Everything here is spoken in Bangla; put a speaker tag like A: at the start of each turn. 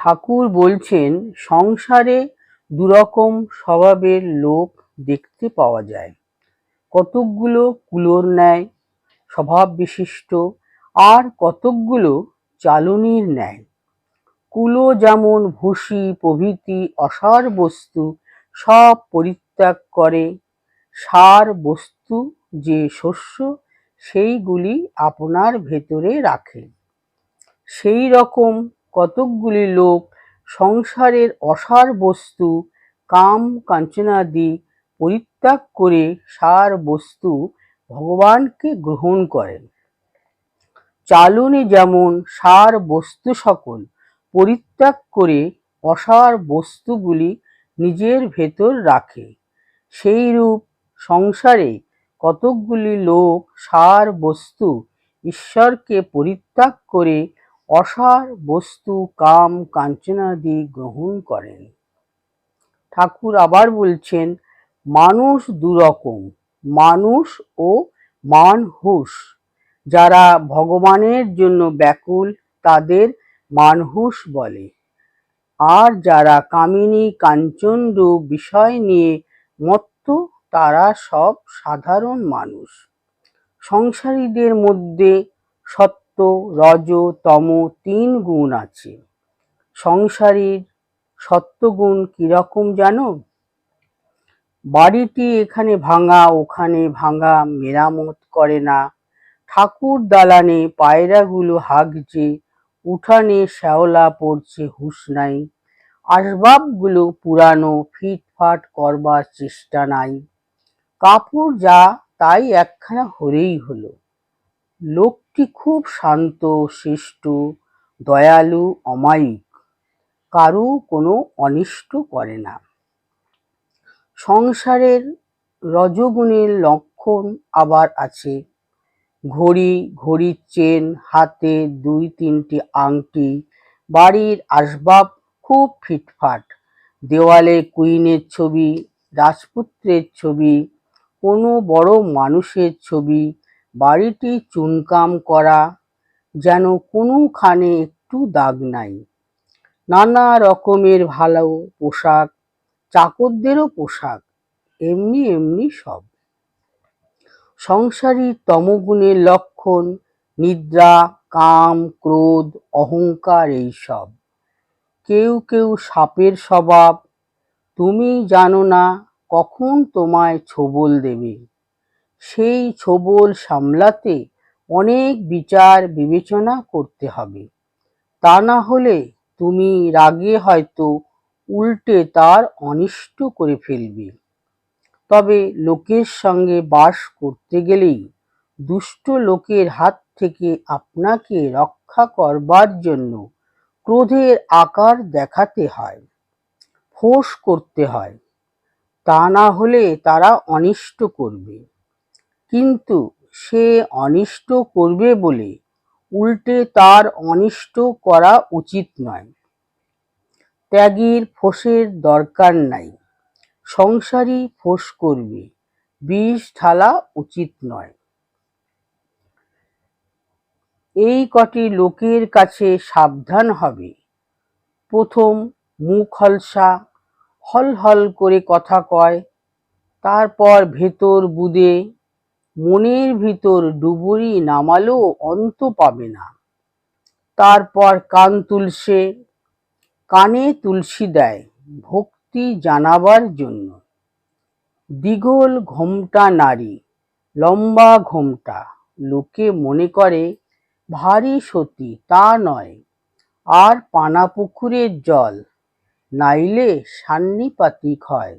A: ঠাকুর বলছেন সংসারে দুরকম স্বভাবের লোক দেখতে পাওয়া যায়। কতকগুলো কুলোর ন্যায় স্বভাব বিশিষ্ট, আর কতকগুলো চালুনির ন্যায়। কুলো যেমন ভুসি প্রভৃতি অসার বস্তু সব পরিত্যাগ করে, সার বস্তু যে শস্য সেইগুলি আপনার ভেতরে রাখে। সেই রকম কতকগুলি লোক সংসারের অসার বস্তু কাম কাঞ্চনাদি পরিত্যাগ করে সার বস্তু ভগবানকে গ্রহণ করেন। চালুনি যেমন সার বস্তু সকল পরিত্যাগ করে অসার বস্তুগুলি নিজের ভেতর রাখে, সেইরূপ সংসারে কতকগুলি লোক সার বস্তু ঈশ্বরকে পরিত্যাগ করে অসার বস্তু কাম কাঞ্চনাদি গ্রহণ করেন। ঠাকুর আবার বলছেন মানুষ দুরকম, মানুষ ও মানহুষ। যারা ভগবানের জন্য ব্যাকুল তাদের মানহুষ বলে, আর যারা কামিনী কাঞ্চন রূপ বিষয় নিয়ে মত্ত তারা সব সাধারণ মানুষ। সংসারীদের মধ্যে সত্ত্ব রজ তম তিন গুণ আছে। সংসারীর সত্ত্বগুণ কিরকম জানো? বাড়িটি এখানে ভাঙা ওখানে ভাঙা, মেরামত করে না। ঠাকুর দালানে পায়রাগুলো হাগছে, উঠানে শ্যাওলা পড়ছে, হুঁশ নাই। আসবাবগুলো পুরানো, ফিটফাট করবার চেষ্টা নাই। কাপড় যা তাই একখানা হলেই হলো। লোকটি খুব শান্ত শিষ্ট, দয়ালু, অমায়িক, কারু কোনো অনিষ্ট করে না। সংসারের রজগুণের লক্ষণ আবার আছে। ঘড়ির চেন, হাতে 2-3টি আংটি, বাড়ির আসবাব খুব ফিটফাট, দেওয়ালে কুইনের ছবি, রাজপুত্রের ছবি, কোনো বড় মানুষের ছবি, বাড়িটি চুনকাম করা, যেন কোনোখানে একটু দাগ নাই। নানা রকমের ভালো পোশাক, চাকরদেরও পোশাক, এমনি এমনি সব। সংসারী তমগুণের লক্ষণ নিদ্রা, কাম, ক্রোধ, অহংকার এইসব। কেউ কেউ সাপের স্বভাব, তুমি জানো না কখন তোমায় ছোবল দেবে। সেই ছোবল সামলাতে অনেক বিচার বিবেচনা করতে হবে, তা না হলে তুমি রাগে হয়তো উল্টে তার অনিষ্ট করে ফেলবে। তবে লোকের সঙ্গে বাস করতে গেলেই দুষ্ট লোকের হাত থেকে আপনাকে রক্ষা করবার জন্য ক্রোধের আকার দেখাতে হয়, ফোঁস করতে হয়, তা না হলে তারা অনিষ্ট করবে। কিন্তু সে অনিষ্ট করবে বলে উল্টে তার অনিষ্ট করা উচিত নয়। ত্যাগীর ফোঁসের দরকার নাই। সংসারী ফোঁস করবে, বিষ ঢালা উচিত নয়। এই কটি লোকের কাছে সাবধান হবে। প্রথম, মুখ হলসা, হল হল করে কথা কয়, তারপর ভেতর বুদে, মনের ভিতর ডুবুরি নামালেও অন্ত পাবে না। তারপর কান তুলসে, কানে তুলসী দেয় ভক্তি জানাবার জন্য। দ্বিগোল ঘোমটা নারী, লম্বা ঘোমটা, লোকে মনে করে ভারী সতী, তা নয়। আর পানা পুকুরের জল, নাইলে সান্নিপাতিক হয়।